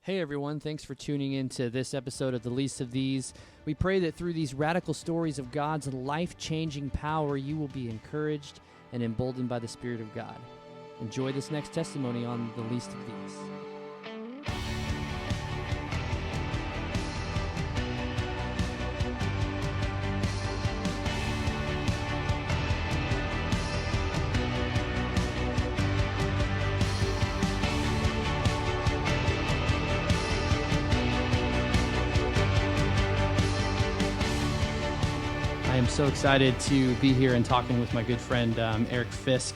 Hey everyone, thanks for tuning in to this episode of The Least of These. We pray that through these radical stories of God's life-changing power, you will be encouraged and emboldened by the Spirit of God. Enjoy this next testimony on The Least of These. I am so excited to be here and talking with my good friend, Erik Fisk.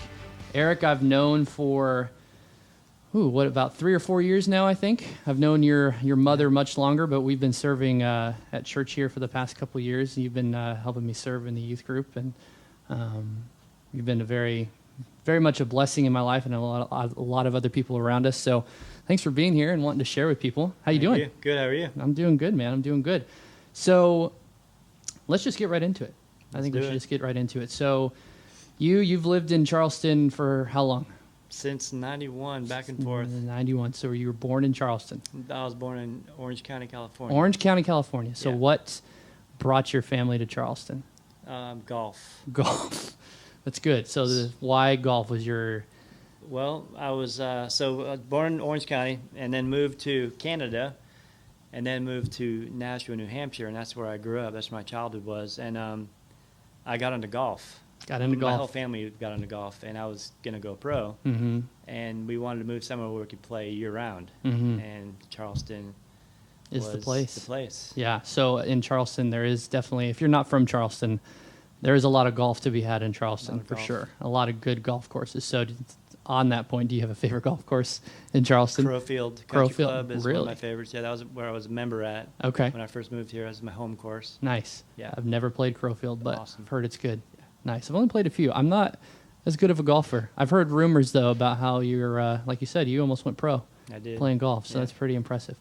Erik, I've known for, about 3 or 4 years now, I think. I've known your mother much longer, but we've been serving at church here for the past couple of years. You've been helping me serve in the youth group, and you've been very much a blessing in my life and a lot of other people around us. So thanks for being here and wanting to share with people. How you doing? Good, how are you? I'm doing good, man. I'm doing good. So let's just get right into it. I think we should just get right into it. So you've lived in Charleston for how long? Since 91, back and forth. 91. So you were born in Charleston. I was born in Orange County, California. Orange County, California. So Yeah. What brought your family to Charleston? Golf. Golf. That's good. So why golf was your... Well, I was born in Orange County and then moved to Canada and then moved to Nashville, New Hampshire, and that's where I grew up. That's where my childhood was. And I got into golf. My whole family got into golf, and I was going to go pro. Mm-hmm. And we wanted to move somewhere where we could play year-round. Mm-hmm. And Charleston Is the place. Yeah. So in Charleston, there is definitely, if you're not from Charleston, there is a lot of golf to be had in Charleston, for sure. A lot of good golf courses. So on that point, do you have a favorite golf course in Charleston? Crowfield Country Club is really? One of my favorites. Yeah, that was where I was a member at. Okay. When I first moved here, that was my home course. Nice. Yeah. I've never played Crowfield, but Awesome. I've heard it's good. Yeah. Nice. I've only played a few. I'm not as good of a golfer. I've heard rumors, though, about how you're, like you said, you almost went pro. I did. Playing golf, so Yeah. that's pretty impressive.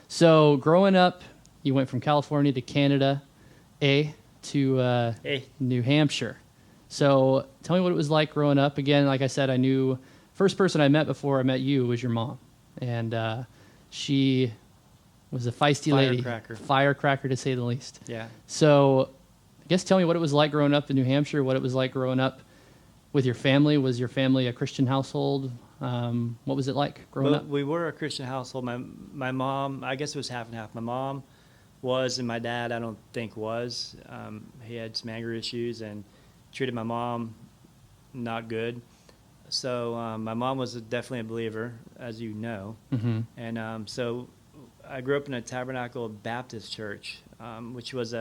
So growing up, you went from California to Canada, to New Hampshire. So tell me what it was like growing up. Again, like I said, first person I met before I met you was your mom. And she was a feisty lady. Firecracker, to say the least. Yeah. So I guess tell me what it was like growing up in New Hampshire, what it was like growing up with your family. Was your family a Christian household? What was it like growing up? We were a Christian household. My mom, I guess it was half and half. My mom was, and my dad, I don't think was. He had some anger issues and treated my mom not good. So my mom was definitely a believer, as you know. Mm-hmm. And so I grew up in a Tabernacle Baptist church, which was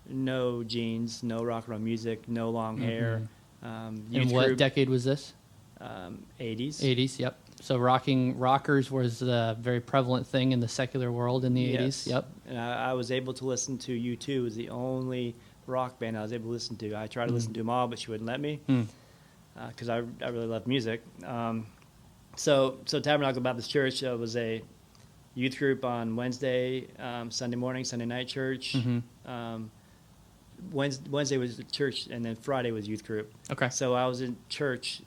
no jeans, no rock and roll music, no long hair. And what decade was this? 80s. 80s, yep. So rockers was a very prevalent thing in the secular world in the 80s. Yep. And I was able to listen to U2. It was the only rock band I was able to listen to. I tried to listen to them all, but she wouldn't let me because I really love music. So Tabernacle Baptist Church was a youth group on Wednesday, Sunday morning, Sunday night church. Mm-hmm. Wednesday was church, and then Friday was youth group. Okay. So I was in church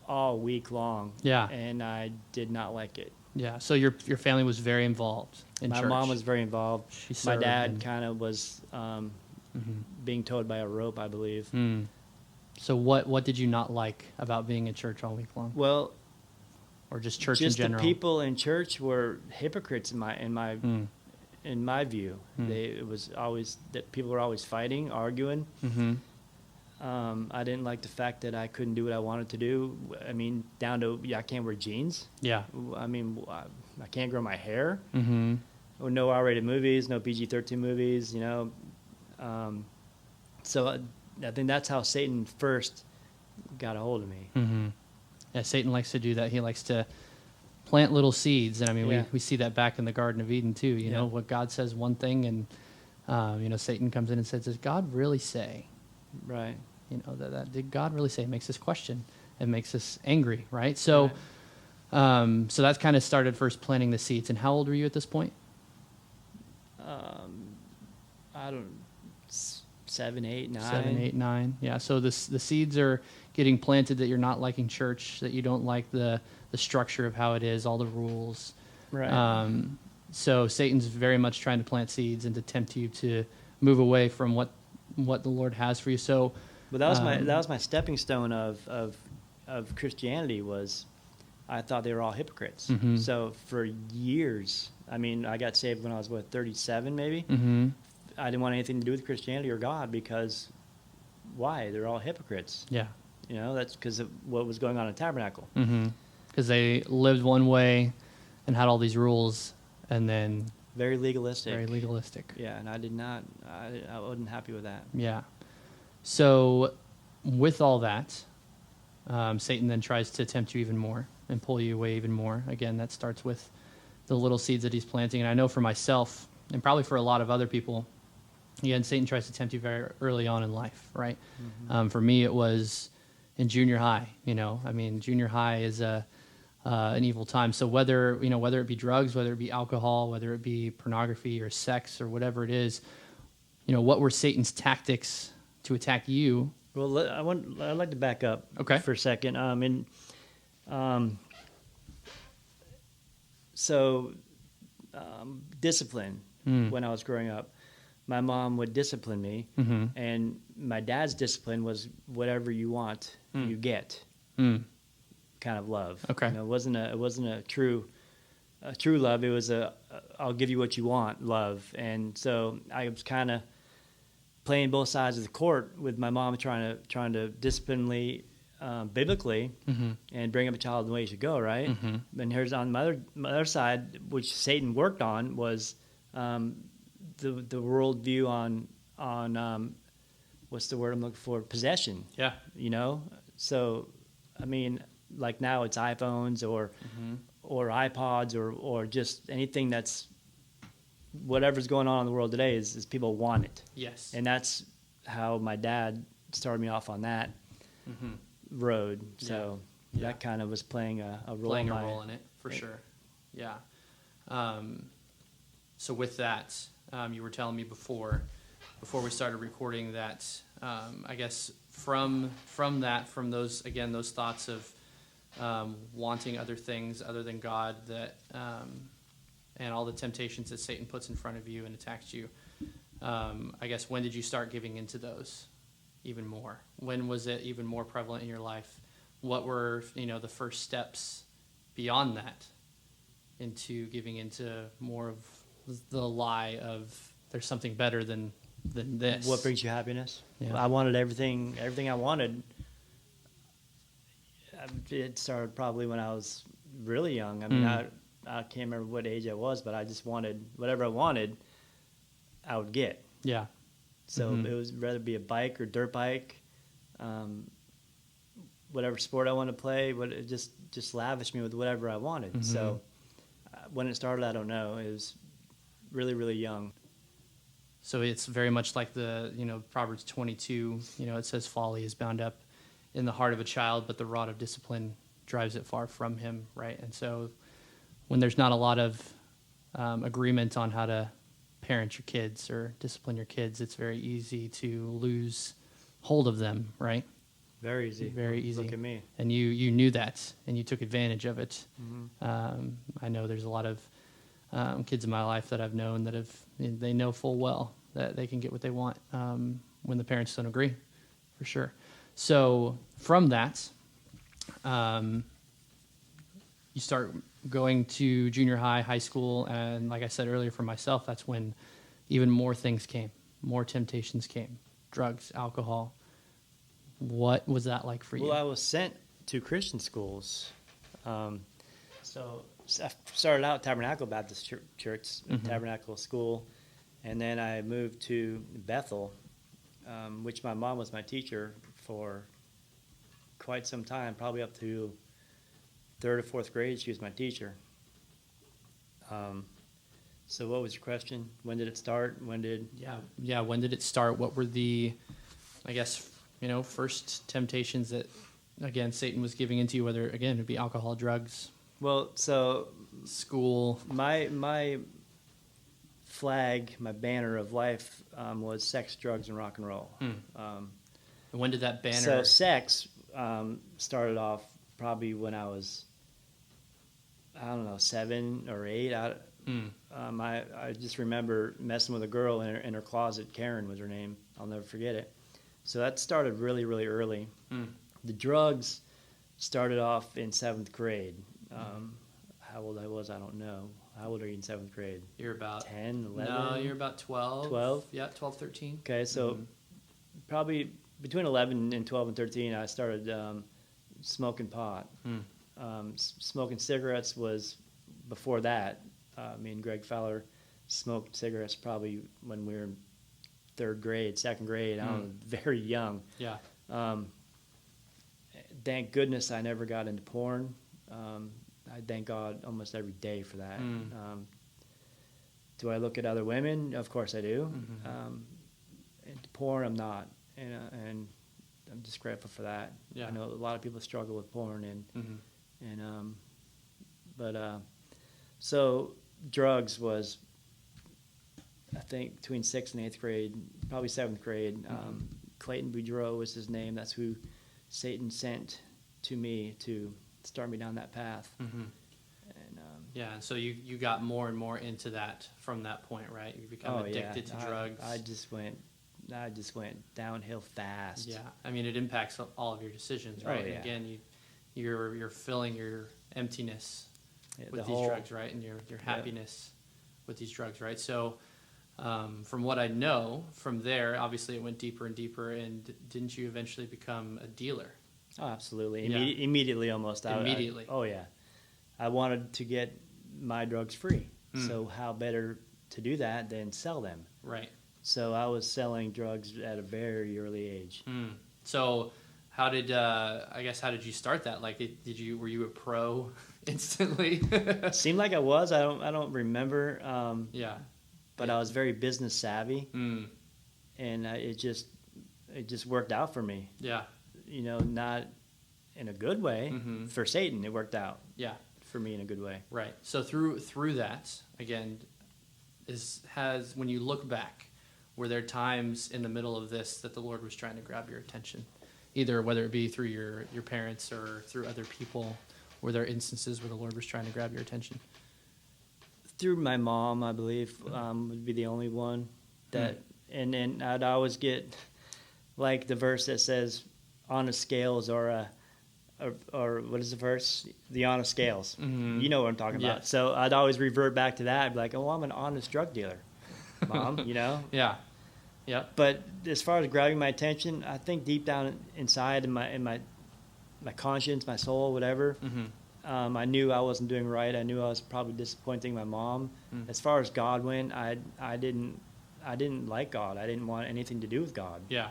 all week long. Yeah. And I did not like it. Yeah. So your family was very involved in church. My mom was very involved. My dad kind of was being towed by a rope, I believe. Mm. So what did you not like about being in church all week long? Well, or just church just in general? The people in church were hypocrites in my view. It was always that people were always fighting, arguing. Mm-hmm. I didn't like the fact that I couldn't do what I wanted to do. I mean, down to I can't wear jeans. Yeah. I mean, I can't grow my hair. Mm-hmm. Or no R-rated movies, no PG-13 movies. You know, so I think that's how Satan first got a hold of me. Mm-hmm. Yeah, Satan likes to do that. He likes to plant little seeds, and I mean, we see that back in the Garden of Eden too. You know, what God says one thing, and Satan comes in and says, "Does God really say?" Right. You know, that did God really say? It makes us question. It makes us angry, right? So, so that's kind of started first planting the seeds. And how old were you at this point? I don't. 7, 8, 9. 7, 8, 9. Yeah. So the seeds are getting planted that you're not liking church, that you don't like the structure of how it is, all the rules. Right. So Satan's very much trying to plant seeds and to tempt you to move away from what the Lord has for you. So, But that was my stepping stone of Christianity. Was I thought they were all hypocrites. Mm-hmm. So for years, I mean, I got saved when I was 37 maybe. Mm-hmm. I didn't want anything to do with Christianity or God because why? They're all hypocrites. Yeah. You know, that's because of what was going on in Tabernacle. Mm-hmm. Because they lived one way and had all these rules, and then Very legalistic. very legalistic. Yeah, and I wasn't happy with that. Yeah. So with all that, Satan then tries to tempt you even more and pull you away even more. Again, that starts with the little seeds that he's planting. And I know for myself, and probably for a lot of other people, again, Satan tries to tempt you very early on in life, right? Mm-hmm. For me, it was in junior high. I mean, junior high is an evil time. So whether it be drugs, whether it be alcohol, whether it be pornography or sex or whatever it is, what were Satan's tactics to attack you? Well, I'd like to back up for a second. Discipline. When I was growing up, my mom would discipline me, and my dad's discipline was whatever you want, you get, kind of love. Okay. It wasn't a true love. It was I'll give you what you want love, and so I was kind of playing both sides of the court with my mom trying to discipline biblically and bring up a child in the way he should go, right? And here's on my other side, which Satan worked on, was the worldview on what's the word I'm looking for? Possession. Yeah. So I mean, like now it's iPhones or iPods or just anything that's whatever's going on in the world today is people want it. Yes. And that's how my dad started me off on that road. So that kind of was playing a role in it, for sure. Yeah. So with that, you were telling me before we started recording that, I guess from those thoughts of wanting other things other than God, that and all the temptations that Satan puts in front of you and attacks you, I guess, when did you start giving into those even more? When was it even more prevalent in your life? What were, the first steps beyond that into giving into more of the lie of there's something better than this? What brings you happiness? Yeah. I wanted everything I wanted. It started probably when I was really young. I mean, I can't remember what age I was, but I just wanted whatever I wanted, I would get. Yeah. So it was rather be a bike or dirt bike, whatever sport I wanted to play, it just lavished me with whatever I wanted. So when it started, I don't know. It was really, really young. So it's very much like the, Proverbs 22, it says folly is bound up in the heart of a child, but the rod of discipline drives it far from him, right? And so when there's not a lot of agreement on how to parent your kids or discipline your kids, it's very easy to lose hold of them, right? Very easy. Very easy. Look at me. And you knew that, and you took advantage of it. I know there's a lot of kids in my life that I've known that they know full well that they can get what they want when the parents don't agree, for sure. So from that, you start going to junior high, high school, and like I said earlier, for myself, that's when even more things came, more temptations came, drugs, alcohol. What was that like for you? Well, I was sent to Christian schools. So I started out at Tabernacle Baptist Church, Tabernacle School, and then I moved to Bethel, which my mom was my teacher for quite some time, probably up to third or fourth grade. She was my teacher. So what was your question? When did it start? When did it start? What were the, I guess, first temptations that, again, Satan was giving into you, whether, again, it'd be alcohol, drugs? Well, so school. My flag, my banner of life was sex, drugs, and rock and roll. And when did that banner? So sex started off probably when I was I don't know, 7 or 8. I just remember messing with a girl in her closet. Karen was her name. I'll never forget it. So that started really, really early. The drugs started off in 7th grade. How old I was, I don't know. How old are you in 7th grade? You're about 10, 11? No, you're about 12. 12? Yeah, 12, 13. Okay, so probably between 11 and 12 and 13, I started smoking pot. Smoking cigarettes was before that. Me and Greg Fowler smoked cigarettes probably when we were in 3rd grade, 2nd grade. I don't know, very young. Yeah. Thank goodness I never got into porn. I thank God almost every day for that. Do I look at other women? Of course I do. Into porn, I'm not, and I'm just grateful for that. Yeah. I know a lot of people struggle with porn, so drugs was, I think, between 6th and 8th grade, probably 7th grade. Clayton Boudreaux was his name. That's who Satan sent to me to start me down that path. And yeah, and so you got more and more into that from that point, right? You become addicted to drugs. I just went downhill fast. Yeah, I mean, it impacts all of your decisions, right? Oh, yeah. Again, you're filling your emptiness with these drugs, right? And your happiness with these drugs, right? So from what I know, from there, obviously it went deeper and deeper, and didn't you eventually become a dealer? Oh, absolutely. Yeah. Immediately almost. Immediately. Oh, yeah. I wanted to get my drugs free. So how better to do that than sell them? Right. So I was selling drugs at a very early age. So how did how did you start that? Like, were you a pro instantly? Seemed like I was. I don't remember. Yeah. But I was very business savvy, Mm. and it just worked out for me. Yeah. You know, not in a good way. For Satan, it worked out. Yeah. For me, in a good way. Right. So through that, again, when you look back, were there times in the middle of this that the Lord was trying to grab your attention, either whether it be through your parents or through other people? Were there instances where the Lord was trying to grab your attention? Through my mom, I believe, would be the only one that, and then I'd always get like the verse that says, "On the scales," or what is the verse? The honest scales. You know what I'm talking about. Yeah. So I'd always revert back to that. I'd be like, "Oh, I'm an honest drug dealer, Mom." You know. Yeah. Yeah. But as far as grabbing my attention, I think deep down inside, in my conscience, my soul, whatever. I knew I wasn't doing right. I knew I was probably disappointing my mom. As far as God went, I didn't like God. I didn't want anything to do with God. Yeah.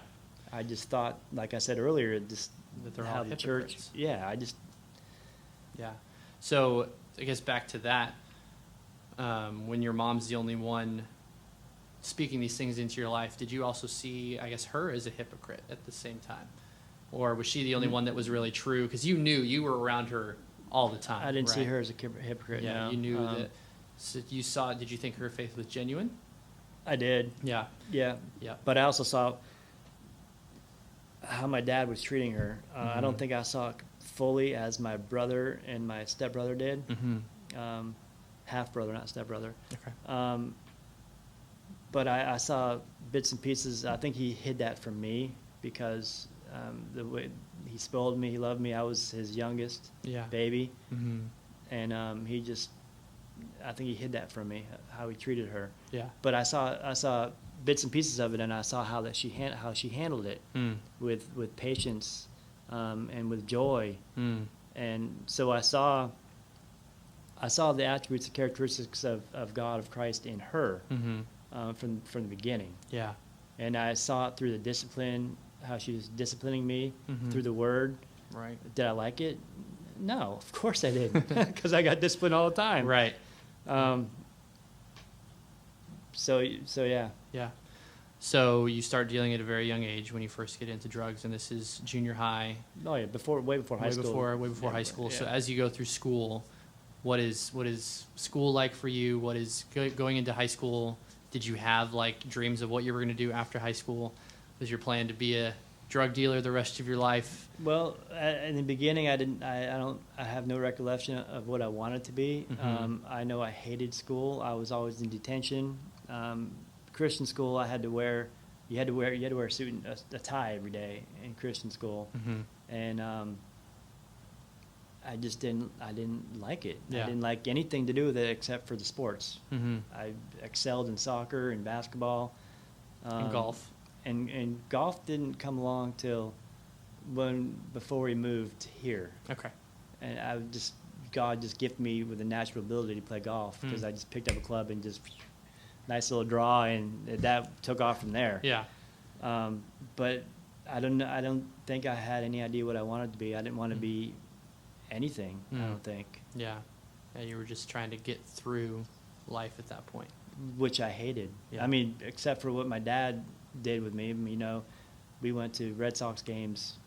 I just thought, like I said earlier, just That they're how all the church. hypocrites. Yeah, Yeah. So I guess back to that, when your mom's the only one speaking these things into your life, did you also see, I guess, her as a hypocrite at the same time? Or was she the only one that was really true? Because you were around her all the time. I didn't see right? her as a hypocrite. Yeah, no. you knew that. So did you think her faith was genuine? I did. Yeah. Yeah. Yeah. But I also saw how my dad was treating her. I don't think I saw it fully as my brother and my stepbrother did. Half brother, not stepbrother. Okay. But I saw bits and pieces. I think he hid that from me because the way he spoiled me, he loved me. I was his youngest baby, and I think he hid that from me, how he treated her. Yeah. But I saw bits and pieces of it, and I saw how she handled it with patience and with joy, and so I saw the attributes and characteristics of God, of Christ in her from the beginning. Yeah. And I saw it through the discipline, how she was disciplining me through the Word. Right. Did I like it? No, of course I didn't, because I got disciplined all the time. Right. So yeah. Yeah. So you start dealing at a very young age when you first get into drugs, and this is junior high. Oh yeah, way before high school. Way before high school. Yeah. So as you go through school, what is school like for you? What is going into high school? Did you have like dreams of what you were going to do after high school? Was your plan to be a drug dealer the rest of your life? Well, in the beginning, I have no recollection of what I wanted to be. I know I hated school. I was always in detention. Christian school, you had to wear a suit and a tie every day in Christian school. And I didn't like it. Yeah. I didn't like anything to do with it except for the sports. I excelled in soccer and basketball. And golf. And golf didn't come along till before we moved here. Okay. And God just gifted me with a natural ability to play golf because I just picked up a club and just nice little draw, and that took off from there. Yeah. But I don't think I had any idea what I wanted to be. I didn't want to be anything. I don't think. Yeah. Yeah. You were just trying to get through life at that point, which I hated. Yeah. I mean, except for what my dad did with me. You know, we went to Red Sox games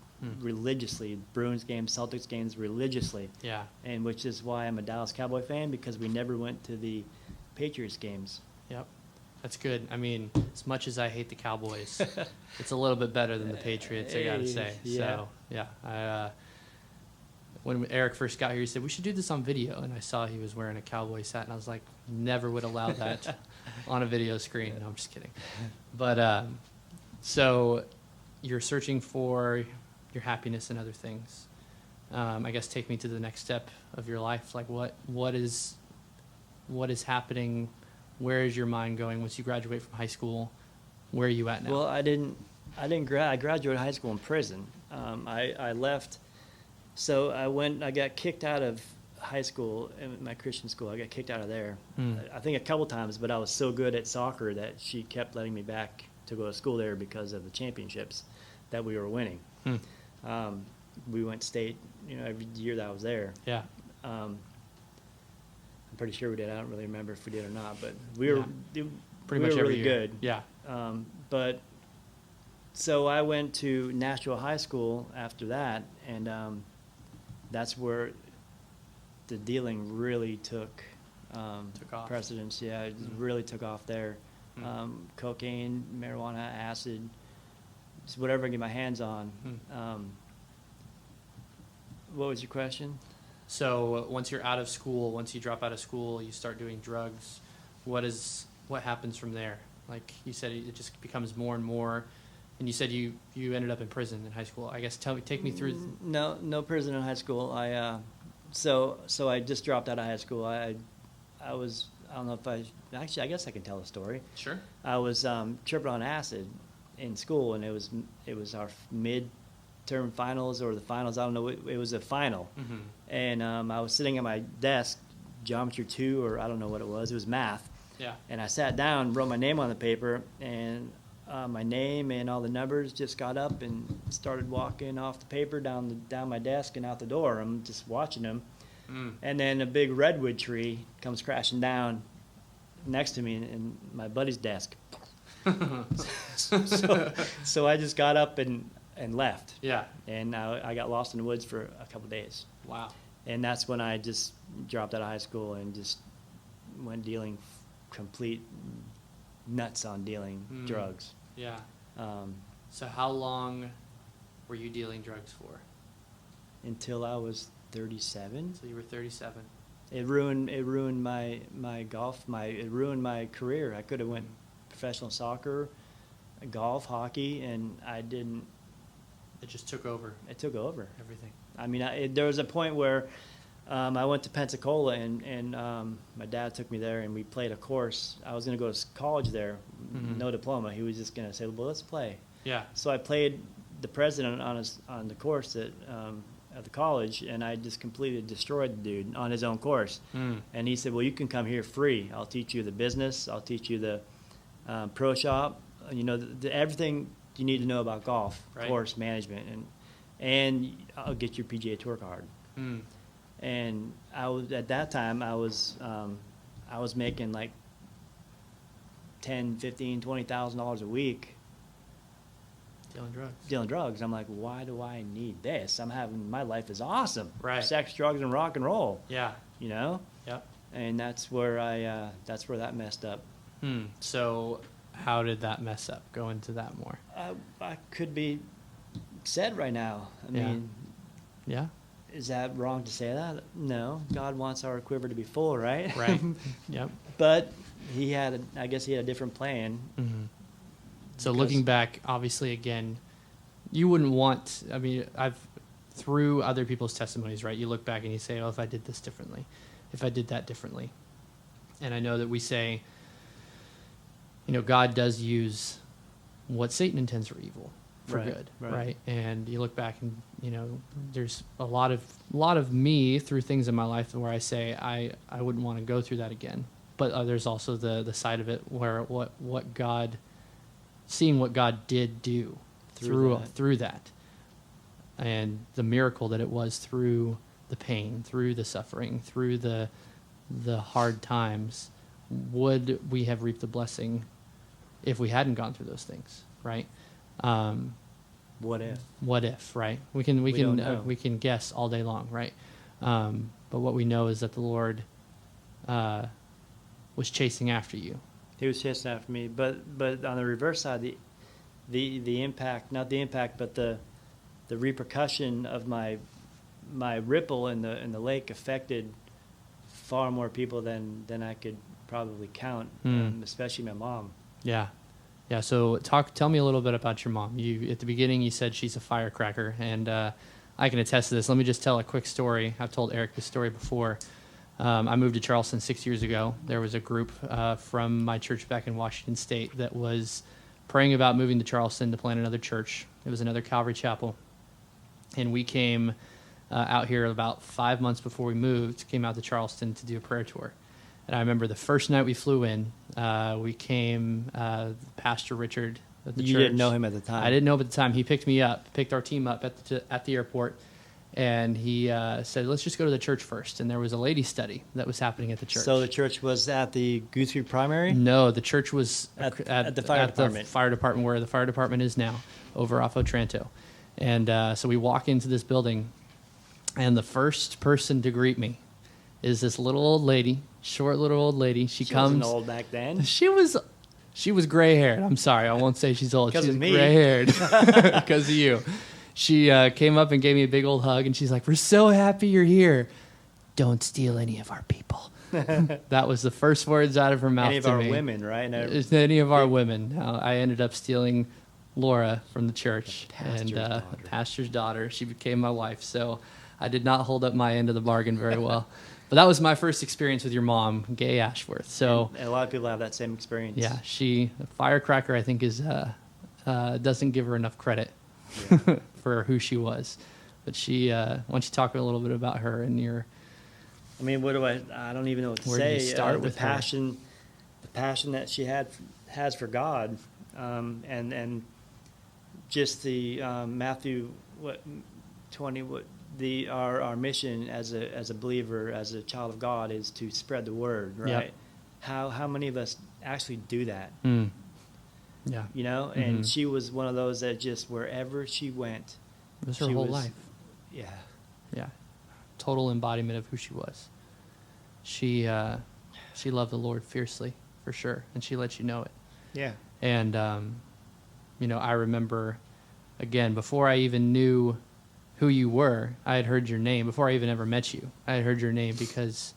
religiously, Bruins games, Celtics games religiously. Yeah. And which is why I'm a Dallas Cowboy fan, because we never went to the Patriots games. Yep. That's good. I mean, as much as I hate the Cowboys, it's a little bit better than the Patriots, I gotta say. Yeah. So, yeah. When Eric first got here, he said, we should do this on video. And I saw he was wearing a Cowboys hat, and I was like, never would allow that on a video screen. No, I'm just kidding. But so you're searching for your happiness and other things. I guess take me to the next step of your life. Like what is happening? Where is your mind going once you graduate from high school? Where are you at now? Well, I graduated high school in prison. I left. So I got kicked out of high school, in my Christian school. I got kicked out of there. I think a couple times, but I was so good at soccer that she kept letting me back to go to school there because of the championships that we were winning. We went state, every year that I was there. Yeah. I'm pretty sure we did. I don't really remember if we did or not, but we were pretty much every really year. good. Yeah. But so I went to Nashville High School after that, and that's where the dealing really took off. precedence. Yeah, it really took off there. Cocaine, marijuana, acid, just whatever I get my hands on. What was your question? So once you're out of school, once you drop out of school, you start doing drugs. What happens from there? Like you said, it just becomes more and more. And you said you ended up in prison in high school. I guess take me through. No prison in high school. So I just dropped out of high school. I don't know if I guess I can tell the story. Sure. I was tripping on acid in school, and it was our mid-term finals or the finals. I don't know. It was a final, and I was sitting at my desk, Geometry 2, or I don't know what it was. It was math. Yeah. And I sat down, wrote my name on the paper, and my name and all the numbers just got up and started walking off the paper down my desk and out the door. I'm just watching them. And then a big redwood tree comes crashing down next to me in my buddy's desk. so I just got up and left. Yeah. And I got lost in the woods for a couple of days. Wow. And that's when I just dropped out of high school and just went dealing complete nuts on dealing drugs. Yeah. So how long were you dealing drugs for? Until I was 37. So you were 37. It ruined my golf. It ruined my career. I could have went professional soccer, golf, hockey, and I didn't. It just took over. It took over everything. I mean, there was a point where I went to Pensacola, and my dad took me there, and we played a course. I was going to go to college there, no diploma. He was just going to say, well, let's play. Yeah. So I played the president on the course at the college, and I just completely destroyed the dude on his own course. And he said, well, you can come here free. I'll teach you the business. I'll teach you the pro shop, everything you need to know about golf, course management, and I'll get your PGA Tour card. And at that time I was making like $10,000, $15,000, $20,000 a week dealing drugs. I'm like, why do I need this? My life is awesome. Right. Sex, drugs, and rock and roll. Yeah. Yep. And that's where that messed up. So how did that mess up? Go into that more. I could be said right now. I Yeah. mean, Yeah. is that wrong to say that? No. God wants our quiver to be full, right? Right. Yep. But I guess he had a different plan. Mm-hmm. So Because- looking back, obviously, again, you wouldn't want, I mean, through other people's testimonies, right? You look back and you say, oh, if I did this differently, if I did that differently. And I know that we say, God does use what Satan intends for evil, for Right, good, right. right? And you look back and, there's a lot of me through things in my life where I say, I wouldn't want to go through that again. But there's also the side of it where seeing what God did do through that, and the miracle that it was through the pain, through the suffering, through the hard times. Would we have reaped the blessing if we hadn't gone through those things, right? What if? What if, right? We don't can know. we can guess all day long, right? But what we know is that the Lord was chasing after you. He was chasing after me. But on the reverse side, the impact, not the impact, but the repercussion of my ripple in the lake affected far more people than I could probably count, especially my mom. Yeah. Yeah. So tell me a little bit about your mom. You, at the beginning, you said she's a firecracker, and I can attest to this. Let me just tell a quick story. I've told Eric this story before. I moved to Charleston 6 years ago. There was a group from my church back in Washington State that was praying about moving to Charleston to plant another church. It was another Calvary Chapel. And we came out here about 5 months before we moved, came out to Charleston to do a prayer tour. And I remember the first night we flew in, we came, Pastor Richard at the church. You didn't know him at the time. I didn't know him at the time. He picked our team up at the airport, and he said, let's just go to the church first. And there was a ladies' study that was happening at the church. So the church was at the Guthrie Primary? No, the church was At the fire department. The fire department, where the fire department is now, over off Otranto. And so we walk into this building, and the first person to greet me is this little old lady, short little old lady. She comes. Wasn't old back then. She was gray haired. I'm sorry, I won't say she's old. Because She's of me. gray haired because of you. She came up and gave me a big old hug, and she's like, "We're so happy you're here. Don't steal any of our people." That was the first words out of her mouth. Any of to our me. women, right? It's any of our women. I ended up stealing Laura from the church, pastor's daughter. She became my wife, so I did not hold up my end of the bargain very well. But that was my first experience with your mom, Gay Ashworth. So and a lot of people have that same experience. yeah, a firecracker, I think, doesn't give her enough credit for who she was. But why don't you talk a little bit about her and your... I mean, I don't even know what to Where do say. you start The with her? passion that she has for God, and just the Matthew 20 our mission as a believer, as a child of God, is to spread the word, right? Yep. How many of us actually do that? Yeah, You know, and she was one of those that just wherever she went, it was her she whole was- life. yeah, Total embodiment of who she was. She loved the Lord fiercely, for sure, and she let you know it. yeah. And I remember, again, before I even knew who you were, I had heard your name. Before I even ever met you, I had heard your name because,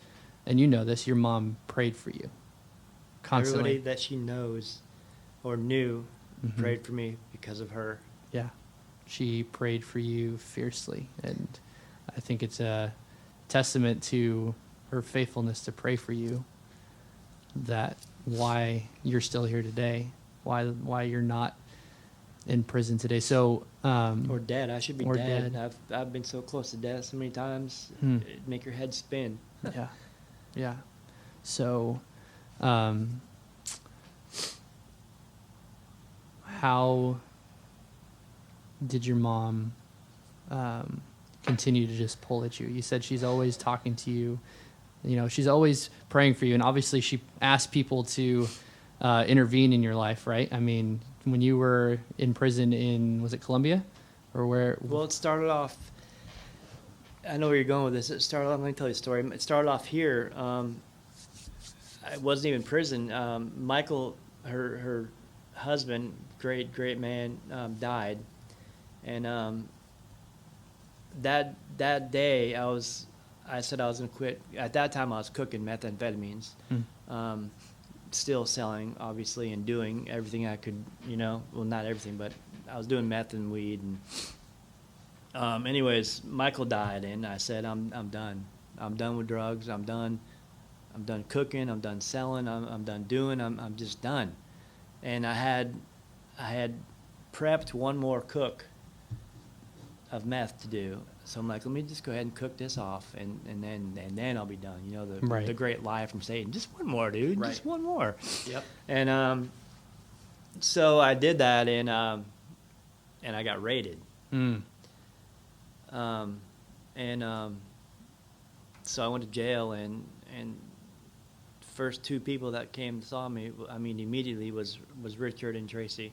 and you know this, your mom prayed for you constantly. Everybody that she knows or knew prayed for me because of her. Yeah, she prayed for you fiercely, and I think it's a testament to her faithfulness to pray for you. That why you're still here today, why you're not in prison today. So Or dead. I should be Or dead. dead. I've been so close to death so many times. It'd make your head spin. yeah. So how did your mom continue to just pull at you? You said she's always talking to you. She's always praying for you, and obviously she asked people to intervene in your life, right? I mean, when you were in prison was it Colombia, or where? Well, it started off. I know where you're going with this. It started off. Let me tell you a story. It started off here. I wasn't even in prison. Michael, her husband, great man, died, And that day, I said I was going to quit. At that time, I was cooking methamphetamines, still selling, obviously, and doing everything I could, well, not everything, but I was doing meth and weed. And anyways, Michael died, and I said, I'm done. I'm done with drugs. I'm done cooking. I'm done selling. I'm done doing. I'm just done. And I had prepped one more cook of meth to do. So I'm like, let me just go ahead and cook this off, and then I'll be done. Right. The great lie from Satan. Just one more, dude. Right. Just one more. Yep. And so I did that, and I got raided. So I went to jail, and first two people that came and saw me, immediately was Richard and Tracy.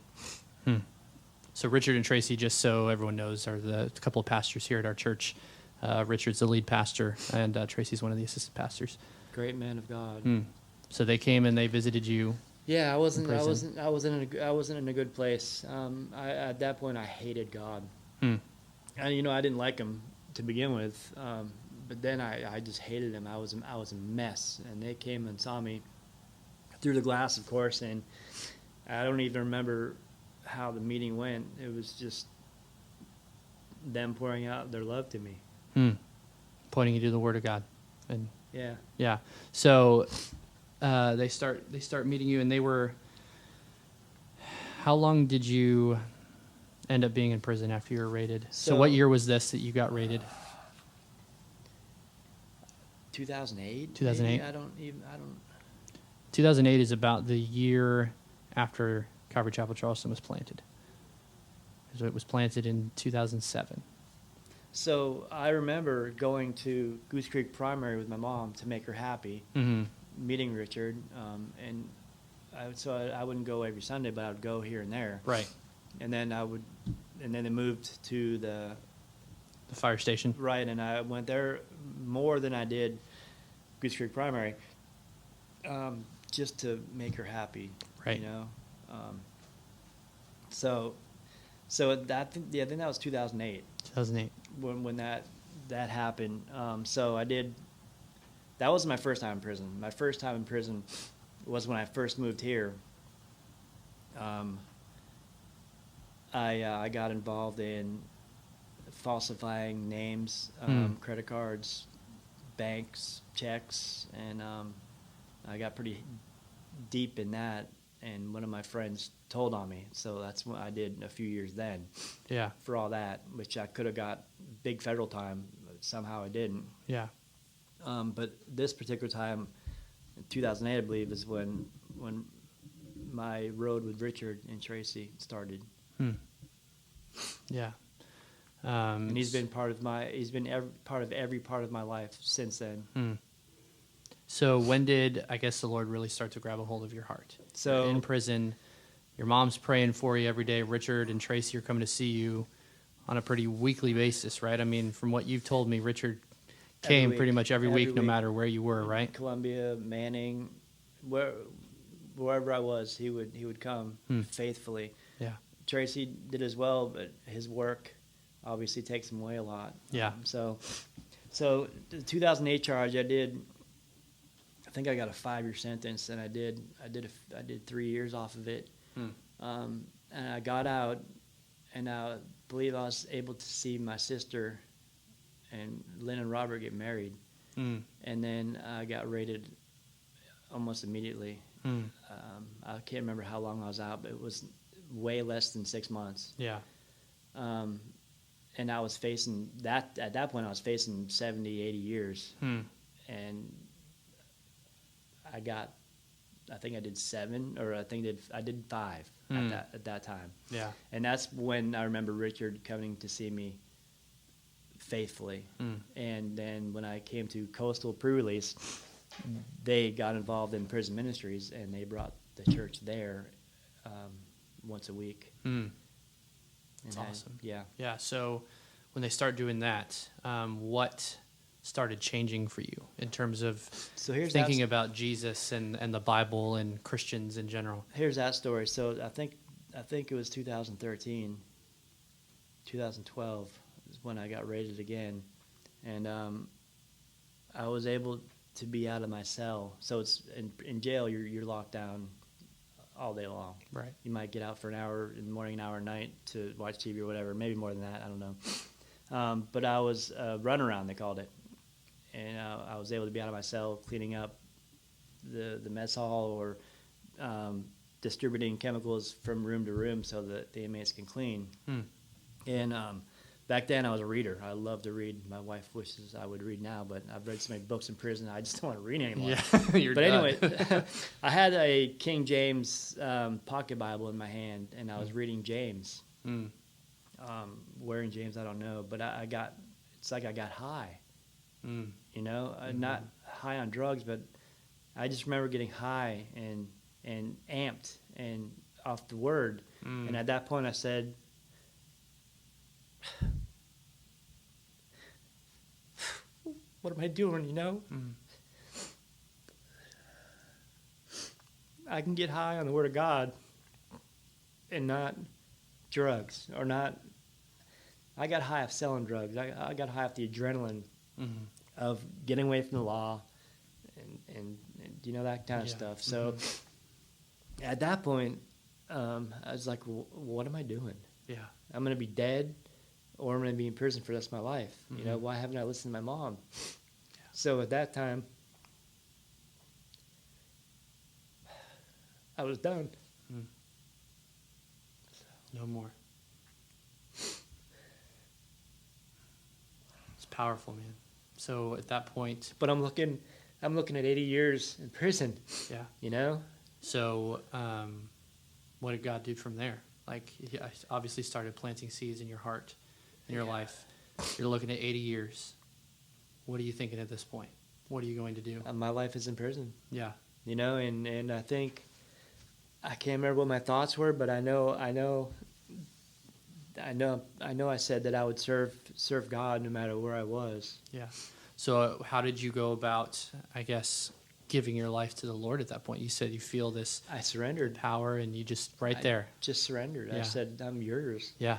So Richard and Tracy, just so everyone knows, are the couple of pastors here at our church. Richard's the lead pastor, and Tracy's one of the assistant pastors. Great man of God. So they came and they visited you. Yeah, I wasn't in a good place. At that point, I hated God. And I didn't like him to begin with. But then I just hated him. I was a mess, and they came and saw me through the glass, of course, and I don't even remember how the meeting went. It was just them pouring out their love to me, pointing you to the Word of God, and yeah. So they start meeting you, and they were. How long did you end up being in prison after you were raided? So what year was this that you got raided? 2008. 2008. I don't. 2008 is about the year after Calvary Chapel Charleston was planted. So it was planted in 2007. So I remember going to Goose Creek Primary with my mom to make her happy, meeting Richard, and I wouldn't go every Sunday, but I would go here and there. Right. And then they moved to the fire station. Right, and I went there more than I did Goose Creek Primary, just to make her happy. Right. So I think that was 2008. 2008. When that happened. So I did. That was my first time in prison. My first time in prison was when I first moved here. I got involved in falsifying names, credit cards, banks, checks, and I got pretty deep in that. And one of my friends told on me, so that's what I did a few years then. Yeah. For all that, which I could have got big federal time, but somehow I didn't. Yeah. But this particular time, in 2008, I believe, is when my road with Richard and Tracy started. Yeah. And he's been part of every part of my life since then. So when did, I guess, the Lord really start to grab a hold of your heart? So you're in prison, your mom's praying for you every day. Richard and Tracy are coming to see you on a pretty weekly basis, right? I mean, from what you've told me, Richard came pretty much every week, no matter where you were, right? Columbia, Manning, wherever I was, he would come faithfully. Yeah. Tracy did as well, but his work obviously takes him away a lot. Yeah. So the 2008 charge, I think I got a 5-year sentence, and I did 3 years off of it. And I got out, and I believe I was able to see my sister and Lynn and Robert get married. And then I got raided almost immediately. I can't remember how long I was out, but it was way less than 6 months. Yeah. And I was facing that, at that point I was facing 70, 80 years. And I think I did 7, or I did 5 at that time. Yeah. And that's when I remember Richard coming to see me faithfully. And then when I came to Coastal pre-release, they got involved in prison ministries, and they brought the church there once a week. That's awesome. Yeah. Yeah. So when they start doing that, what started changing for you in terms of thinking about Jesus and the Bible and Christians in general? Here's that story. So I think it was 2013. 2012 is when I got raised again, and I was able to be out of my cell. So it's in jail, you're locked down all day long. Right. You might get out for an hour in the morning, an hour at night to watch TV or whatever, maybe more than that, I don't know. But I was runaround, they called it, and I was able to be out of my cell, cleaning up the mess hall or distributing chemicals from room to room so that the inmates can clean. And back then I was a reader. I loved to read. My wife wishes I would read now, but I've read so many books in prison I just don't want to read anymore. Yeah, you're but done. anyway, I had a King James pocket Bible in my hand, and I was reading James. Where in James, I don't know, but it's like I got high. You know, not high on drugs, but I just remember getting high and amped and off the word. And at that point I said, what am I doing, you know? I can get high on the word of God and not drugs, or not. I got high off selling drugs. I got high off the adrenaline of getting away from the law and you know, that kind of stuff. So at that point, I was like, what am I doing? Yeah. I'm going to be dead, or I'm going to be in prison for the rest of my life. You know, why haven't I listened to my mom? So at that time, I was done. No more. It's powerful, man. So at that point, But I'm looking at 80 years in prison. yeah. You know? So what did God do from there? Like, he obviously started planting seeds in your heart, in your life. You're looking at 80 years. What are you thinking at this point? What are you going to do? My life is in prison. Yeah. You know, and I think, I can't remember what my thoughts were, but I know I said that I would serve God no matter where I was. Yeah. So how did you go about, I guess, giving your life to the Lord at that point? You said you feel this I surrendered. power, and you just I there. just surrendered. I Yeah. said, I'm yours. Yeah.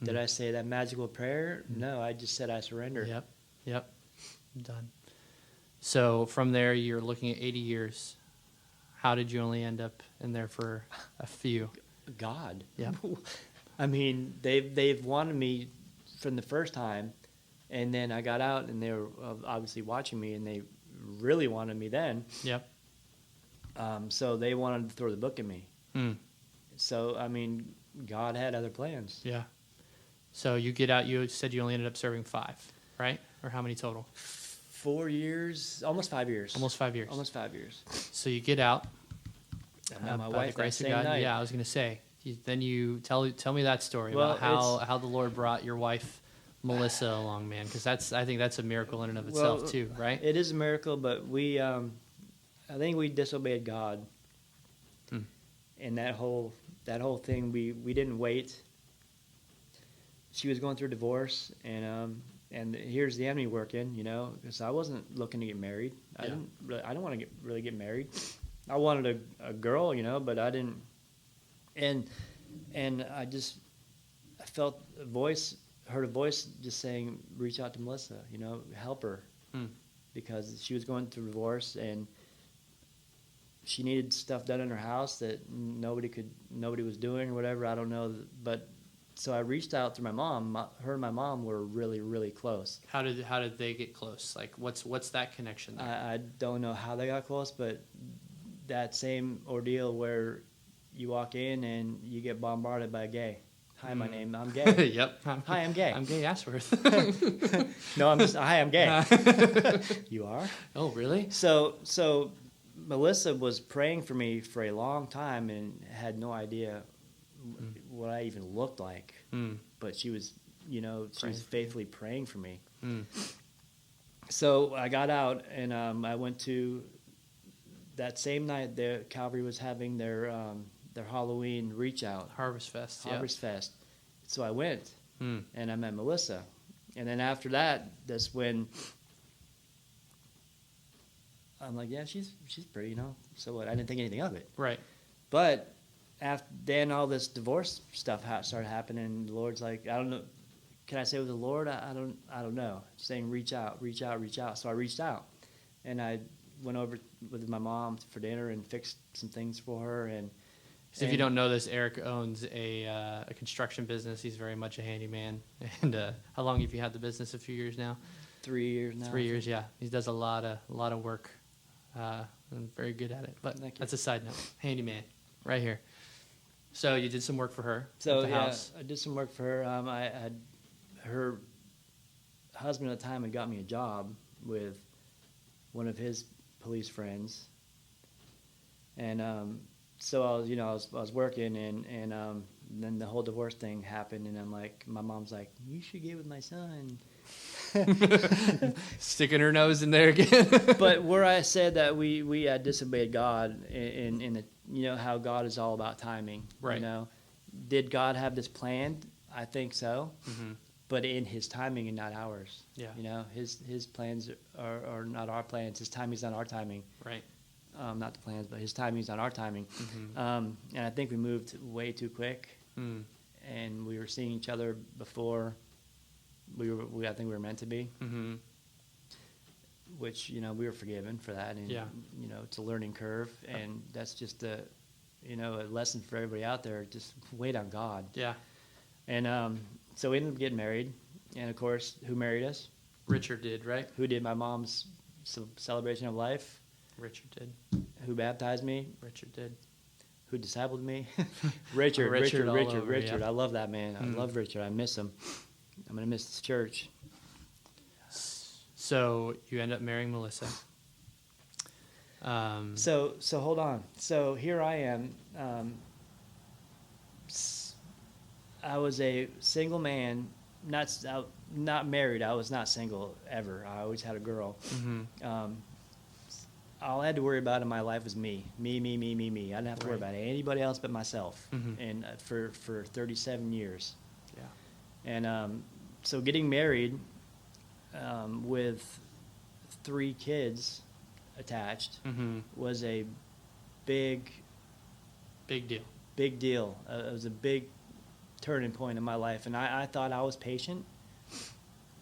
Did I say that magical prayer? No, I just said I surrendered. Yep. Done. So from there, you're looking at 80 years. How did you only end up in there for a few? God. Yeah. I mean, they've wanted me from the first time, and then I got out, and they were obviously watching me, and they really wanted me then. Yep. So they wanted to throw the book at me. Hmm. So, I mean, God had other plans. Yeah. So you get out, you said you only ended up serving 5, right? Or how many total? 4 years, almost 5 years. Almost 5 years. Almost 5 years. So you get out. I met my by wife the grace that of same God. night. Yeah, I was going to say. Then you tell me that story Well, about how the Lord brought your wife Melissa along, man, because I think that's a miracle in and of itself too, right? It is a miracle, but we I think we disobeyed God. And that whole thing, we didn't wait. She was going through divorce, and here's the enemy working, you know, because I wasn't looking to get married. I don't want to really get married. I wanted a girl, you know, but I didn't. And I felt heard a voice just saying, reach out to Melissa, you know, help her, because she was going through divorce, and she needed stuff done in her house that nobody was doing or whatever. I don't know, but so I reached out to my mom. Her and my mom were really, really close. How did they get close? Like, what's that connection there? I don't know how they got close, but that same ordeal where you walk in and you get bombarded by a gay. Hi, I'm gay. Yep. Hi, I'm gay. I'm gay Ashworth. No, hi, I'm gay. You are? Oh, really? So Melissa was praying for me for a long time and had no idea what I even looked like. But she was, you know, she was faithfully praying for me. So I got out, and I went to that same night. Calvary was having their Halloween reach out, Harvest Fest. Fest. So I went, and I met Melissa, and then after that, that's when I'm like, yeah, she's pretty, you know. So what? I didn't think anything of it. Right. But then all this divorce stuff started happening. The Lord's like, I don't know. Can I say with the Lord? I don't know. Saying reach out, reach out, reach out. So I reached out, and I went over with my mom for dinner and fixed some things for her. And so if you don't know this, Erik owns a construction business. He's very much a handyman. And how long have you had the business? A few years now. 3 years now. 3 years, yeah. He does a lot of work. And very good at it. But that's a side note. Handyman, right here. So you did some work for her. So at the house. I did some work for her. I had her husband at the time had got me a job with one of his police friends, and so I was working, and then the whole divorce thing happened, and I'm like, my mom's like, you should get with my son. Sticking her nose in there again. But where I said that we had disobeyed God in the, how God is all about timing. Right. Did God have this planned? I think so. Mm-hmm. But in His timing and not ours. Yeah. His plans are not our plans. His timing's not our timing. Right. Not the plans, but His timing's not our timing. Mm-hmm. And I think we moved way too quick. And we were seeing each other before I think we were meant to be. Mm-hmm. Which we were forgiven for that, and it's a learning curve, and that's just a lesson for everybody out there. Just wait on God. Yeah. And so we ended up getting married, and of course, who married us? Richard did, right? Who did my mom's celebration of life? Richard did. Who baptized me? Richard did. Who discipled me? Richard. Yeah. I love that man. I love Richard. I miss him. I'm gonna miss this church. So you end up marrying Melissa. So hold on. So here I am. I was a single man, not married. I was not single ever. I always had a girl. Mm-hmm. All I had to worry about in my life was me. I didn't have to worry about anybody else but myself. Mm-hmm. And for 37 years. Yeah. And so getting married with 3 kids attached was a big deal. Big deal. It was a big turning point in my life. And I thought I was patient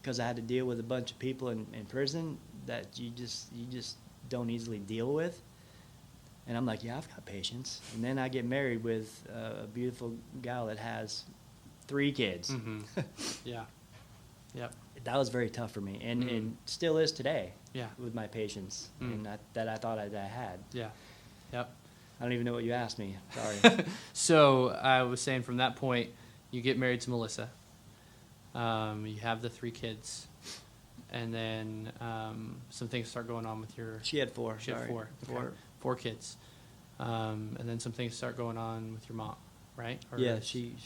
because I had to deal with a bunch of people in prison that you just don't easily deal with. And I'm like, yeah, I've got patience. And then I get married with a beautiful gal that has 3 kids. Mm-hmm. Yeah. Yep. That was very tough for me, and still is today. Yeah. With my patience, and that I thought I had. Yeah. Yep. I don't even know what you asked me. Sorry. So I was saying, from that point, you get married to Melissa. You have the 3 kids, and then some things start going on with your. She had 4. She had 4. Okay. 4 kids, and then some things start going on with your mom. Right? Or yeah, she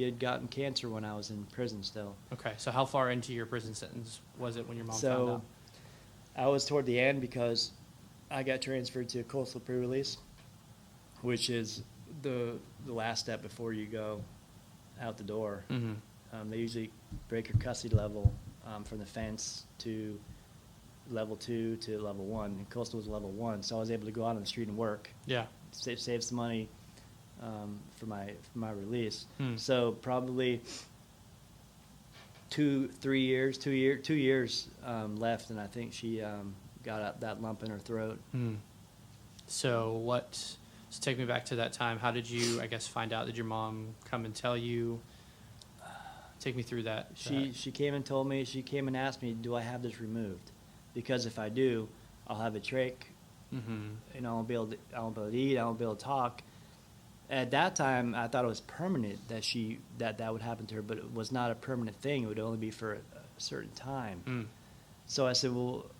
had gotten cancer when I was in prison still. Okay, so how far into your prison sentence was it when your mom found out? I was toward the end because I got transferred to coastal pre-release, which is the last step before you go out the door. Mm-hmm. They usually break your custody level from the fence to level 2 to level 1. And coastal was level 1, so I was able to go out on the street and work. Yeah. Save some money. For my release, So probably 2 years left, and I think she got that lump in her throat. So take me back to that time. How did you, I guess, find out? Did your mom come and tell you? Take me through that. She came and told me. She came and asked me, "Do I have this removed? Because if I do, I'll have a trach, and I won't be able to eat. I won't be able to talk." At that time, I thought it was permanent that would happen to her, but it was not a permanent thing. It would only be for a certain time. So I said, well,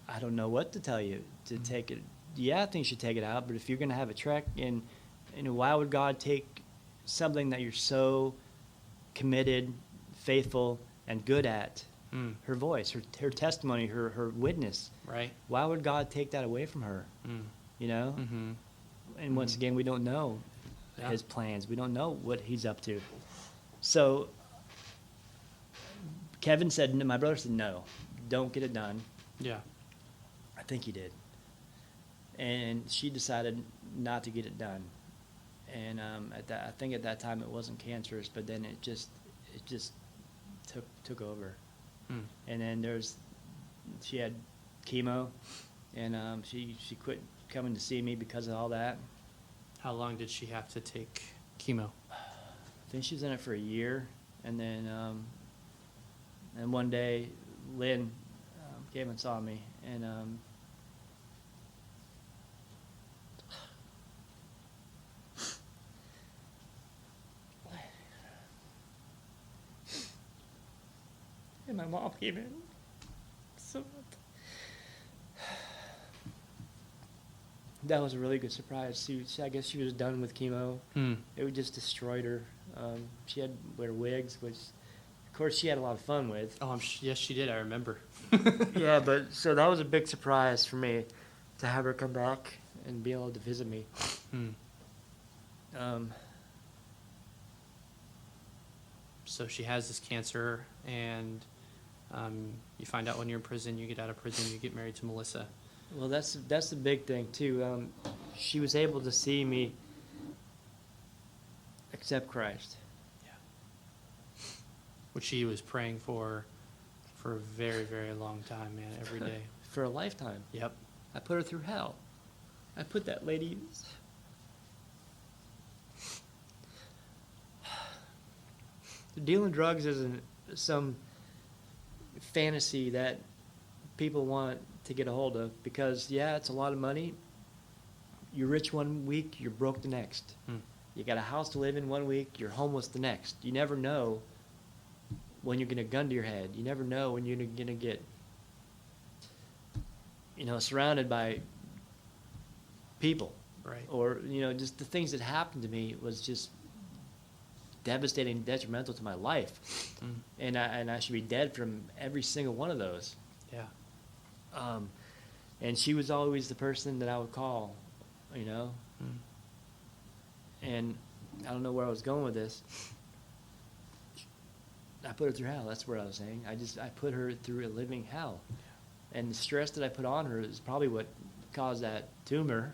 I don't know what to tell you to take it. Yeah, I think you should take it out, but if you're going to have a trach, and why would God take something that you're so committed, faithful, and good at, her voice, her testimony, her witness. Right. Why would God take that away from her? And once again, we don't know his plans. We don't know what he's up to. So Kevin said, my brother said, no, don't get it done. Yeah. I think he did. And she decided not to get it done. and I think at that time it wasn't cancerous, but then it just took over. And then she had chemo, and she quit coming to see me because of all that. How long did she have to take chemo? I think she was in it for a year, and then and one day Lynn came and saw me, and and my mom came in. So that was a really good surprise. I guess she was done with chemo. It would just destroyed her. She had to wear wigs, which, of course, she had a lot of fun with. Oh, yes, she did. I remember. Yeah, but so that was a big surprise for me to have her come back and be able to visit me. So she has this cancer, and you find out when you're in prison, you get out of prison, you get married to Melissa. Well, that's the big thing too. She was able to see me accept Christ. Yeah. Which she was praying for a very, very long time, man, every day. For a lifetime. Yep. I put her through hell. I put that lady. Dealing drugs isn't some fantasy that people want to get a hold of, because yeah, it's a lot of money. You're rich one week, you're broke the next. You got a house to live in one week, you're homeless the next. You never know when you're gonna gun to your head. You never know when you're gonna get, surrounded by people. Right. Or just the things that happened to me was just devastating, detrimental to my life, and I should be dead from every single one of those. Yeah. And she was always the person that I would call, and I don't know where I was going with this. I put her through hell. That's what I was saying. I put her through a living hell, and the stress that I put on her is probably what caused that tumor.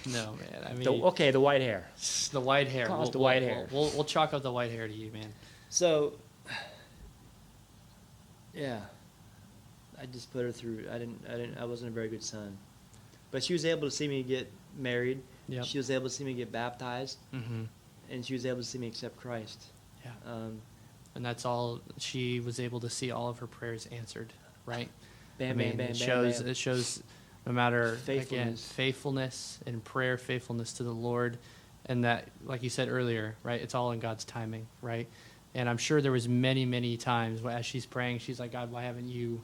No, man. I mean, the white hair. The white hair. The white hair. We'll chalk up the white hair to you, man. So, yeah, I just put her through. I wasn't a very good son, but she was able to see me get married. Yep. She was able to see me get baptized, Mm-hmm. and she was able to see me accept Christ. Yeah. And that's all. She was able to see all of her prayers answered, right? Bam, I mean, bam, bam, it bam, shows. bam. It shows. No matter, again, Faithfulness. faithfulness in prayer, faithfulness to the Lord, and that, like you said earlier, right, it's all in God's timing, right? And I'm sure there was many, many times as she's praying, she's like, God, why haven't you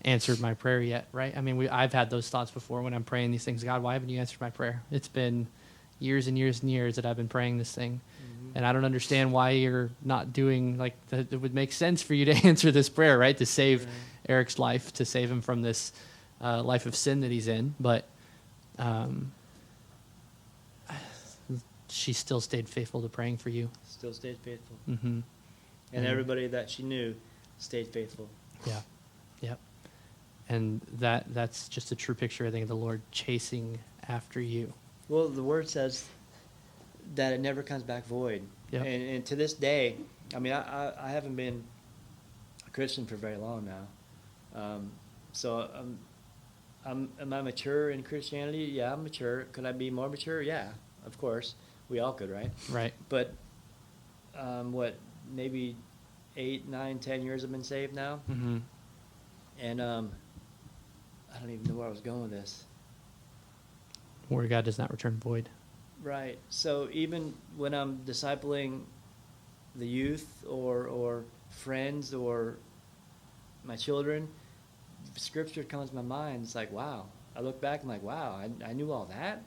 answered my prayer yet, right? I mean, I've had those thoughts before when I'm praying these things. God, why haven't you answered my prayer? It's been years and years and years that I've been praying this thing, and I don't understand why you're not doing, like, it would make sense for you to answer this prayer, right, to save Erik's life, to save him from this life of sin that he's in, but she still stayed faithful to praying for you. Still stayed faithful. Mm-hmm. And everybody that she knew stayed faithful. Yeah. Yep. And that's just a true picture, I think, of the Lord chasing after you. Well, the word says that it never comes back void. Yep. And to this day, I mean, I haven't been a Christian for very long now. So am I mature in Christianity? Yeah, I'm mature. Could I be more mature? Yeah, of course. We all could, right? Right. But maybe 8, 9, 10 years I've been saved now? Mm-hmm. And I don't even know where I was going with this. Where God does not return void. Right. So even when I'm discipling the youth or friends or my children, Scripture comes to my mind. It's like, wow. I look back and I'm like, wow, I knew all that.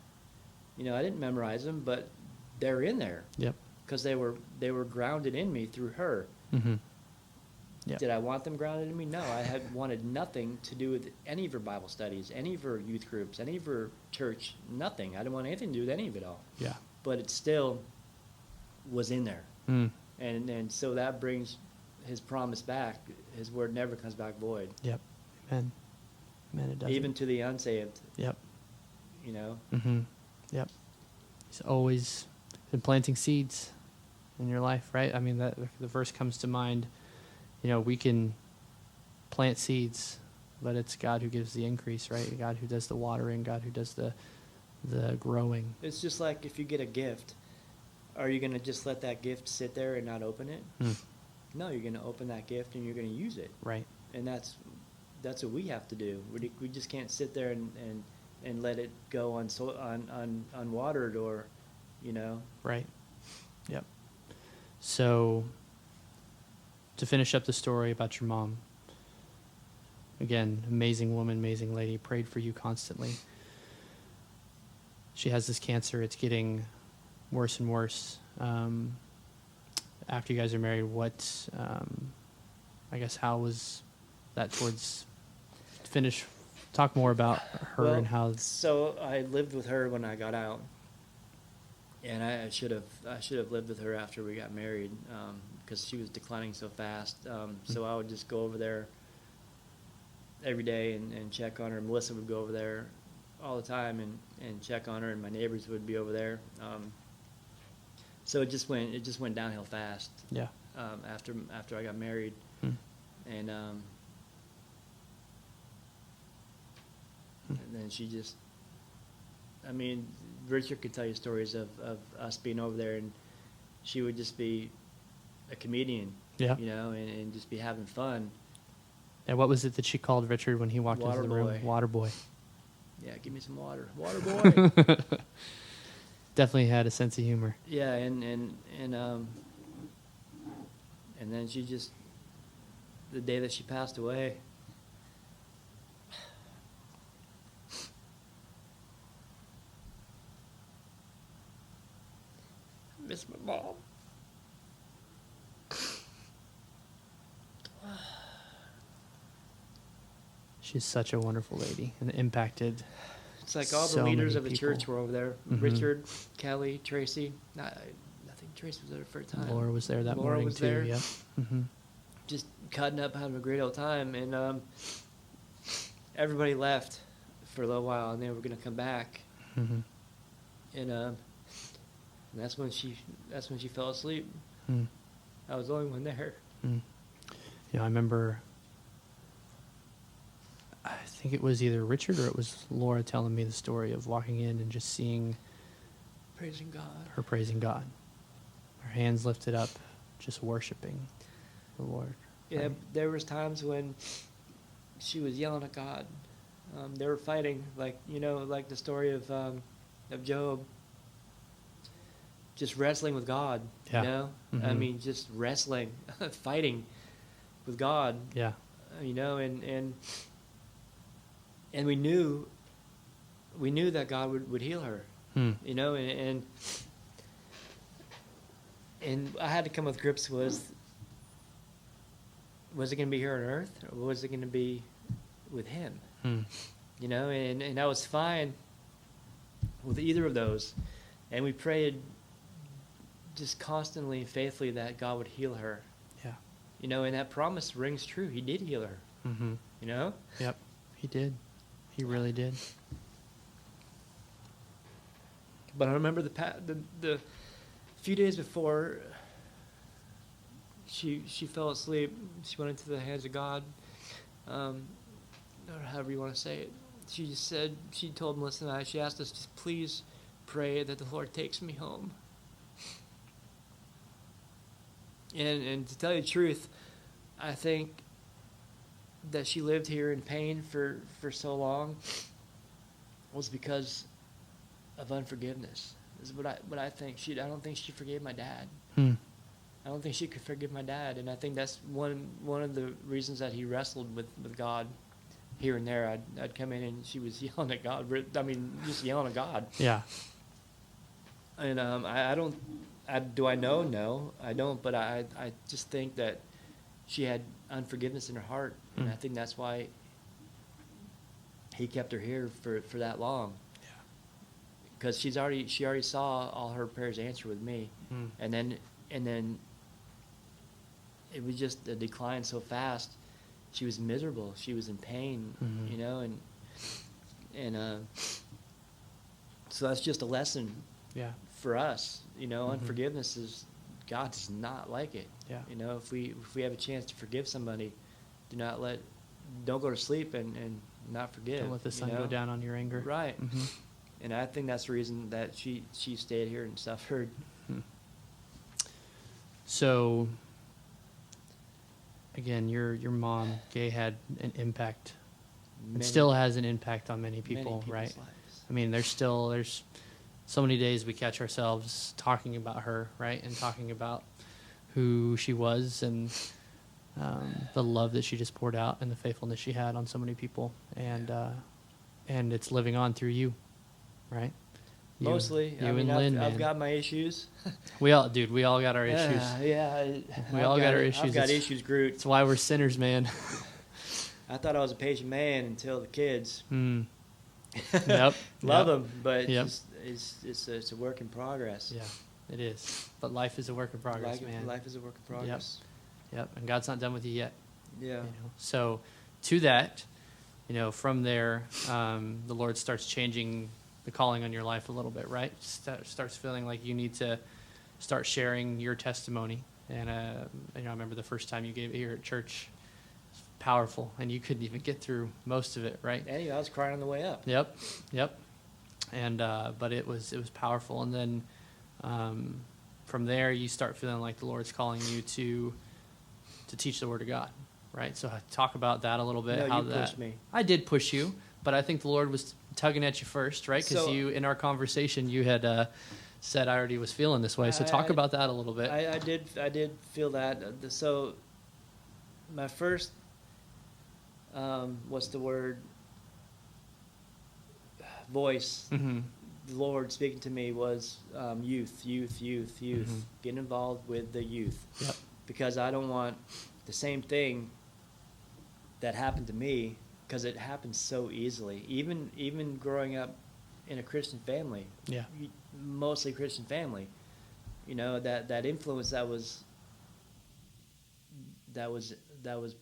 I didn't memorize them, but they're in there. Yep. Because they were grounded in me through her. Mm-hmm. Yep. Did I want them grounded in me? No, I had wanted nothing to do with any of her Bible studies, any of her youth groups, any of her church, nothing. I didn't want anything to do with any of it all. Yeah. But it still was in there. Mm. And so that brings his promise back. His word never comes back void. Yep. Amen. Amen. It does. Even to the unsaved. Yep. Mm-hmm. Yep. He's always been planting seeds in your life, right? I mean, that the verse comes to mind. You know, we can plant seeds, but it's God who gives the increase, right? God who does the watering, God who does the growing. It's just like if you get a gift, are you going to just let that gift sit there and not open it? No, you're going to open that gift and you're going to use it. Right. And that's what we have to do. We just can't sit there and let it go unwatered or, you know. Right. Yep. So, to finish up the story about your mom, again, amazing woman, amazing lady, prayed for you constantly. She has this cancer. It's getting worse and worse. After you guys are married, I guess, how was that towards finish? Talk more about her and how. So I lived with her when I got out, and I should have lived with her after we got married, because she was declining so fast. So I would just go over there every day and check on her. Melissa would go over there all the time and check on her, and my neighbors would be over there. So it just went downhill fast. Yeah. After I got married, and then she just, I mean, Richard could tell you stories of us being over there, and she would just be a comedian, Yeah. you know, and just be having fun. And what was it that she called Richard when he walked into the room? Water boy. Water boy. Yeah, give me some water. Water boy. Definitely had a sense of humor. Yeah, and then she just, the day that she passed away, I miss my mom. She's such a wonderful lady and impacted. It's like all the so leaders many of the people. church were over there. Richard, Kelly, Tracy. I think Tracy was there for a time. Laura was there that Laura morning was too. there. Yep. Just cutting up, having a great old time, and everybody left for a little while, and they were going to come back, and that's when she fell asleep. I was the only one there. You know, I remember. I think it was either Richard or it was Laura telling me the story of walking in and just seeing Praising God. her praising God, her hands lifted up, just worshiping the Lord. Yeah, right? there was times when she was yelling at God. They were fighting, like the story of Job. Just wrestling with God. Yeah. You know, I mean, just wrestling, fighting with God. Yeah. You know, and we knew that God would heal her. You know, and I had to come with grips was it going to be here on earth, or was it going to be with Him? You know, and I was fine with either of those, and we prayed just constantly and faithfully that God would heal her. Yeah. You know, and that promise rings true. He did heal her. You know? Yep. He did. He really did. But I remember the few days before she fell asleep, she went into the hands of God, or however you want to say it. She just said, she told Melissa and I, she asked us to please pray that the Lord takes me home. And to tell you the truth, I think that she lived here in pain for so long was because of unforgiveness. Is what I think. I don't think she forgave my dad. I don't think she could forgive my dad, and I think that's one of the reasons that he wrestled with God. Here and there, I'd come in and she was yelling at God. I mean, just yelling at God. Yeah. And I don't. Do I know? No, I don't. But I just think that she had unforgiveness in her heart, and I think that's why He kept her here for that long. Yeah. Because she already saw all her prayers answered with me, and then it was just a decline so fast. She was miserable. She was in pain, you know, and so that's just a lesson Yeah. for us. Unforgiveness is, God does not like it. Yeah. If we have a chance to forgive somebody, don't go to sleep and not forgive. Don't let the sun go down on your anger. Right. And I think that's the reason that she stayed here and suffered. So, again, your mom, Gay, had an impact. It still has an impact on many people, right? Lives. I mean, there's so many days we catch ourselves talking about her, right? And talking about who she was and the love that she just poured out and the faithfulness she had on so many people. And it's living on through you, right? Mostly. You and Lynn, I've got my issues. We all got our issues. We all got our issues. I've got issues, Groot. That's why we're sinners, man. I thought I was a patient man until the kids. Yep. Love them, but Yep. it's a work in progress. Yeah, it is. But life is a work in progress, man. Life is a work in progress. Yep. And God's not done with you yet. Yeah. So, to that, from there, the Lord starts changing the calling on your life a little bit, right? Starts feeling like you need to start sharing your testimony. And I remember the first time you gave it here at church. Powerful, and you couldn't even get through most of it, right? Anyway, I was crying on the way up. Yep. And but it was powerful, and then from there you start feeling like the Lord's calling you to teach the Word of God, right? So talk about that a little bit. No, you pushed me. I did push you, but I think the Lord was tugging at you first, right? Because you, in our conversation, you had said I already was feeling this way. So talk about that a little bit. I did feel that. So my first. What's the word? Voice. Mm-hmm. The Lord speaking to me was youth. Mm-hmm. Get involved with the youth. Yep. Because I don't want the same thing that happened to me, because it happens so easily. Even growing up in a Christian family. Yeah. Mostly Christian family. That influence that was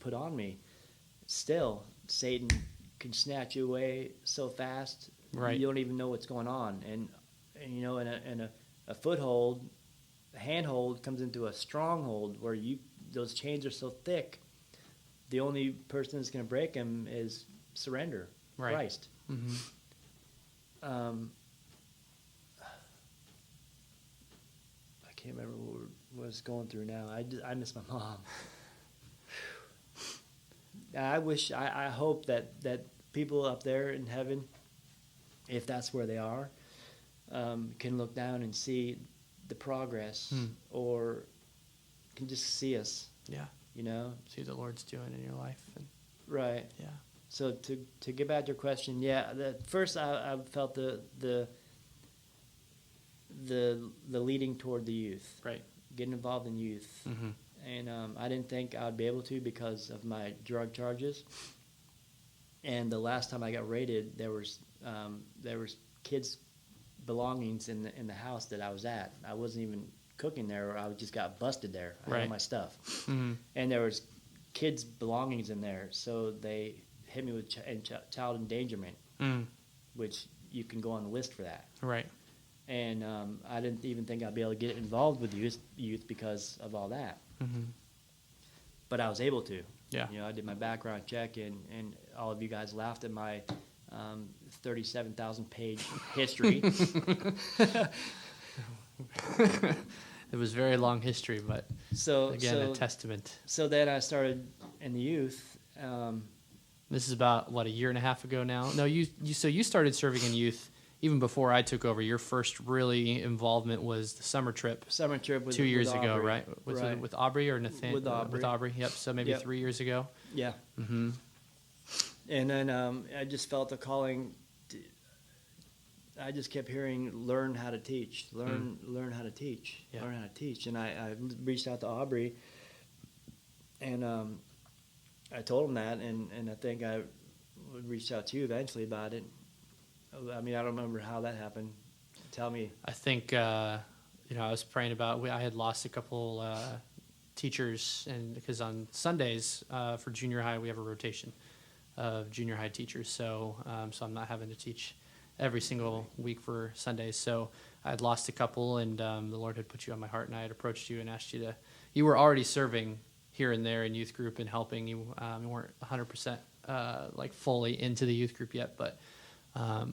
put on me. Still, Satan can snatch you away so fast, right? You don't even know what's going on, and in a foothold, a handhold comes into a stronghold where those chains are so thick. The only person that's going to break them is surrender, right. Christ. Mm-hmm. I can't remember what I was going through now. I miss my mom. I hope that people up there in heaven, if that's where they are, can look down and see the progress, or can just see us. Yeah. See what the Lord's doing in your life. Right. Yeah. So to get back to your question, first I felt the leading toward the youth. Right. Getting involved in youth. Mm-hmm. And I didn't think I would be able to because of my drug charges. And the last time I got raided, there was kids' belongings in the house that I was at. I wasn't even cooking there, or I just got busted there. I had all my stuff, and there was kids' belongings in there. So they hit me with child endangerment, which you can go on the list for that. Right. And I didn't even think I'd be able to get involved with youth because of all that. Mm-hmm. But I was able to. Yeah. I did my background check, and all of you guys laughed at my 37,000-page history. It was very long history, but a testament. So then I started in the youth. This is about, a year and a half ago now? No, you started serving in youth even before I took over. Your first really involvement was the summer trip. With 2 years with ago, Aubrey. right? Right. With Aubrey or Nathan? With Aubrey. With Aubrey, yep. So maybe 3 years ago. Yeah. Mm-hmm. And then I just felt the calling. I just kept hearing, learn how to teach, learn how to teach, learn how to teach. And I reached out to Aubrey, and I told him that, and I think I reached out to you eventually about it. I mean, I don't remember how that happened. Tell me. I think, I was praying about, I had lost a couple teachers, and because on Sundays for junior high, we have a rotation of junior high teachers. So I'm not having to teach every single week for Sundays. So I had lost a couple, and the Lord had put you on my heart, and I had approached you and asked you to. You were already serving here and there in youth group and helping. You weren't 100% like fully into the youth group yet, but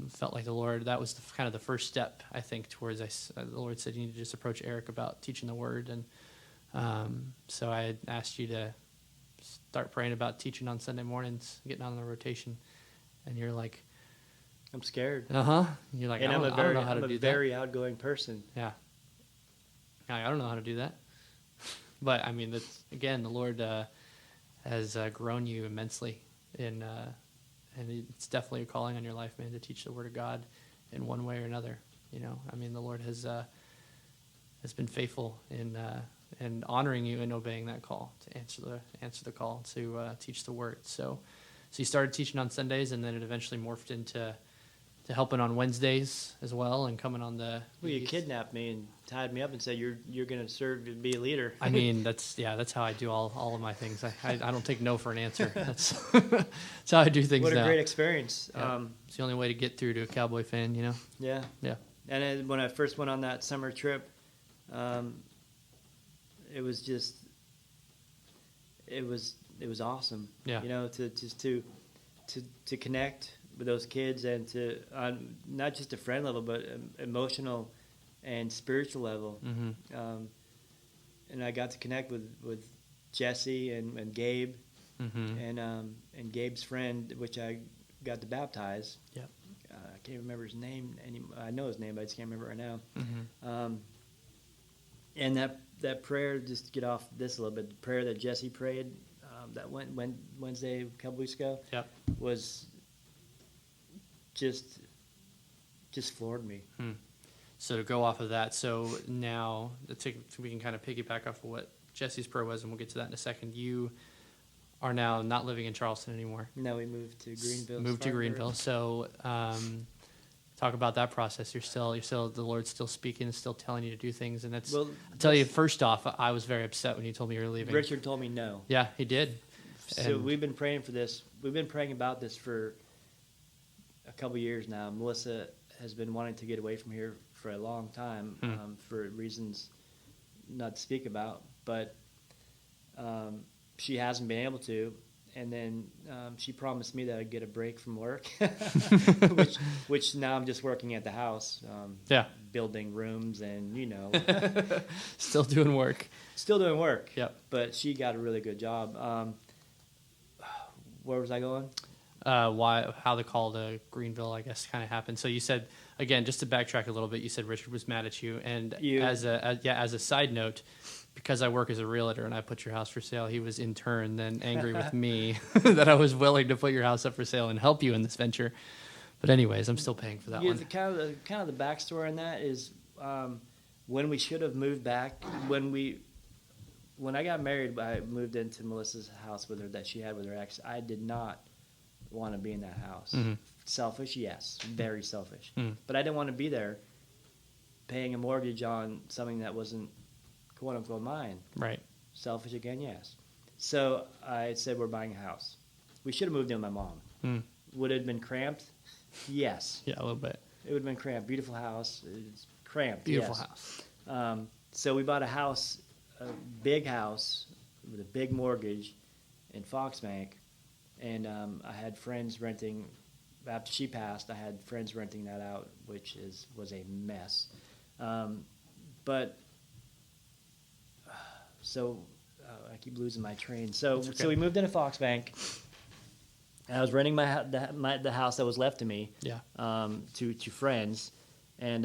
felt like the Lord, that was kind of the first step, I think, towards the Lord said you need to just approach Erik about teaching the Word. And so I had asked you to start praying about teaching on Sunday mornings, getting on the rotation. And you're like, I'm scared. You're like, And I don't know how to do that. I'm a very outgoing person. Yeah. I don't know how to do that. But, I mean, that's, again, the Lord has grown you immensely and it's definitely a calling on your life, man, to teach the Word of God in one way or another. You know, I mean, the Lord has been faithful in honoring you and obeying that call to answer the call to teach the Word. So you started teaching on Sundays, and then it eventually morphed into helping on Wednesdays as well, and coming on the. Well, you kidnapped me and tied me up and said you're going to serve to be a leader. I mean, that's how I do all of my things. I don't take no for an answer. That's how I do things. What a now. great experience. Yeah. It's the only way to get through to a Cowboy fan, you know. Yeah. Yeah. And then when I first went on that summer trip, it was just it was awesome. Yeah. You know, to connect with those kids and to on not just a friend level, but emotional and spiritual level. Mm-hmm. And I got to connect with Jesse and Gabe, Mm-hmm. and Gabe's friend, which I got to baptize. Yep. I can't remember his name anymore. I know his name, but I just can't remember it right now. Mm-hmm. And that prayer, just to get off this a little bit, the prayer that Jesse prayed that went Wednesday a couple weeks ago, Yep. was just floored me. So to go off of that, so now we can kind of piggyback off of what Jesse's prayer was, and we'll get to that in a second. You are now not living in Charleston anymore. No, we moved to Greenville. Moved to Greenville. So talk about that process. You're still the Lord's still speaking and still telling you to do things, and that's. Well, I'll tell you, first off, I was very upset when you told me you were leaving. Richard told me no. Yeah, he did. So we've been praying for this. We've been praying about this for a couple years now. Melissa has been wanting to get away from here for a long time, for reasons not to speak about, but she hasn't been able to. And then she promised me that I'd get a break from work, which now I'm just working at the house, building rooms and, still doing work. Still doing work. Yep. But she got a really good job. Where was I going? How the call to Greenville, I guess, kind of happened. So you said, again, just to backtrack a little bit, you said Richard was mad at you, and as a side note, because I work as a realtor and I put your house for sale, he was in turn then angry with me that I was willing to put your house up for sale and help you in this venture. But anyways, I'm still paying for that one. The kind of the backstory on that is when we should have moved back. When I got married, I moved into Melissa's house with her that she had with her ex. I did not want to be in that house. Mm-hmm. Selfish, yes, very selfish. Mm. But I didn't want to be there paying a mortgage on something that wasn't quote unquote mine. Right. Selfish again, yes. So I said we're buying a house. We should have moved in with my mom. Mm. Would it have been cramped? Yes. Yeah, a little bit. It would have been cramped. Beautiful house. It's cramped. Beautiful yes. house. So we bought a big house with a big mortgage in Foxbank, and I had friends renting. After she passed, I had friends renting that out, which was a mess. I keep losing my train. So we moved into Foxbank. And I was renting the house that was left to me. Yeah. To friends, and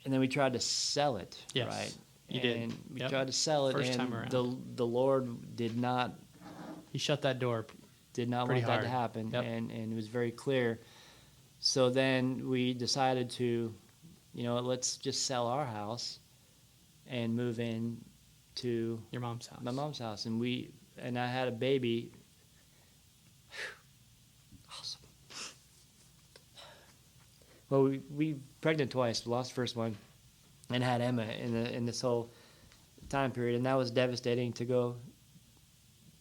then we tried to sell it. Yes, right. You did. And we tried to sell it, First and time around. the Lord did not. He shut that door. Did not Pretty want that hard. to happen, Yep. and it was very clear. So then we decided to, let's just sell our house and move in to Your mom's house. my mom's house, and I had a baby. Awesome. Well, we pregnant twice. We lost the first one, and had Emma in this whole time period, and that was devastating to go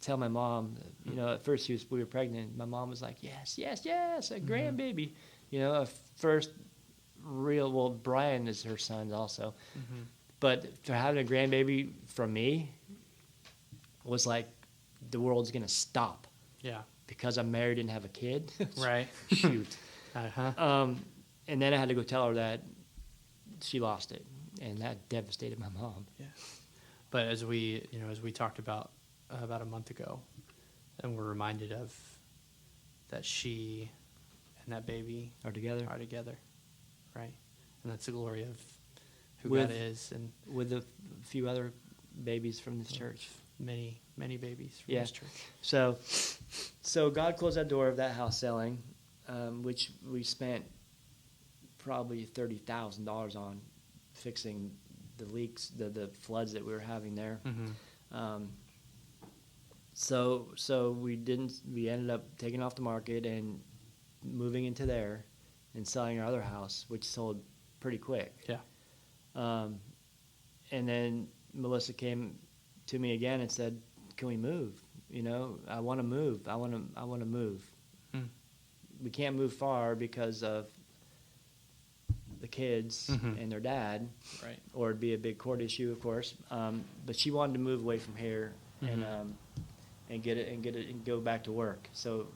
tell my mom, you know, at first we were pregnant. My mom was like, yes, yes, yes, a grandbaby. You know, a first well, Brian is her son also. But for having a grandbaby from me was like the world's going to stop. Yeah. Because I'm married and have a kid. Right. Shoot. Uh-huh. And then I had to go tell her that she lost it. And that devastated my mom. Yeah. But as we talked about a month ago, and we're reminded of that she and that baby Are together. Right? And that's the glory of who With- God is, and With a few other babies from this church. many babies from Yeah. this church. So God closed that door of that house selling, which we spent probably $30,000 on fixing the leaks, the floods that we were having there. So we ended up taking off the market and moving into there and selling our other house, which sold pretty quick. Yeah. And then Melissa came to me again and said, "Can we move? You know, I want to move. I want to move. We can't move far because of the kids and their dad, Right. or it'd be a big court issue, of course. But she wanted to move away from here and get it and go back to work. So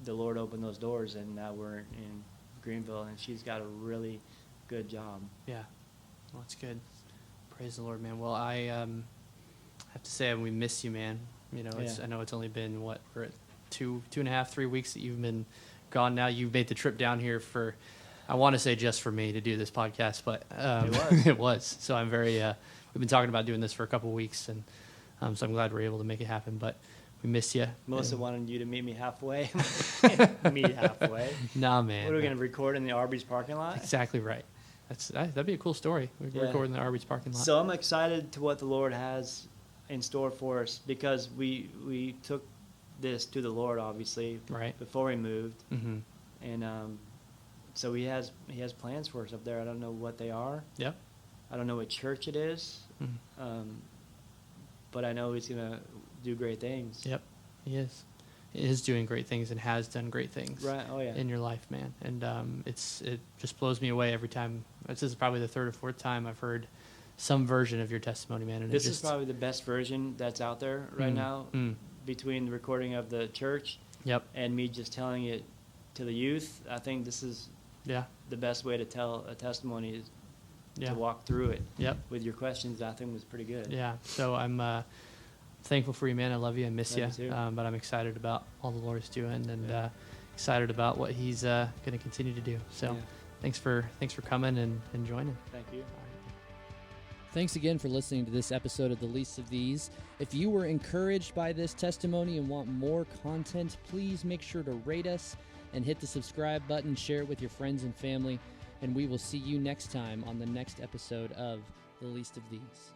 the Lord opened those doors, and now we're in Greenville, and she's got a really good job. Yeah. Well, that's good. Praise the Lord, man. Well, I have to say we miss you, man. You know, Yeah. I know it's only been we're at 2.5, 3 weeks that you've been gone now. You've made the trip down here for, I want to say just for me to do this podcast, but it was. So I'm very, we've been talking about doing this for a couple weeks, and so I'm glad we're able to make it happen, but we miss you. Melissa wanted you to meet me halfway. Meet halfway. Nah, man. What are we going to record in the Arby's parking lot? Exactly right. That'd be a cool story. We Yeah. record in the Arby's parking lot. So I'm excited to what the Lord has in store for us, because we took this to the Lord, obviously, Right. before we moved, Mm-hmm. and so he has plans for us up there. I don't know what they are. Yep. I don't know what church it is, but I know he's gonna do great things. Yep. He is. He is doing great things and has done great things. Right. Oh yeah. In your life, man. And it just blows me away every time. This is probably the third or fourth time I've heard some version of your testimony, man. And This is probably the best version that's out there right now, Mm. between the recording of the church Yep. and me just telling it to the youth. I think this is Yeah. the best way to tell a testimony, is Yeah. to walk through it. Yep. With your questions, I think was pretty good. Yeah. So I'm thankful for you, man. I love you. I miss you. Love you too. But I'm excited about all the Lord is doing, and excited about what He's going to continue to do. So Yeah. thanks for coming and joining. Thank you. Thanks again for listening to this episode of The Least of These. If you were encouraged by this testimony and want more content, please make sure to rate us and hit the subscribe button, share it with your friends and family, and we will see you next time on the next episode of The Least of These.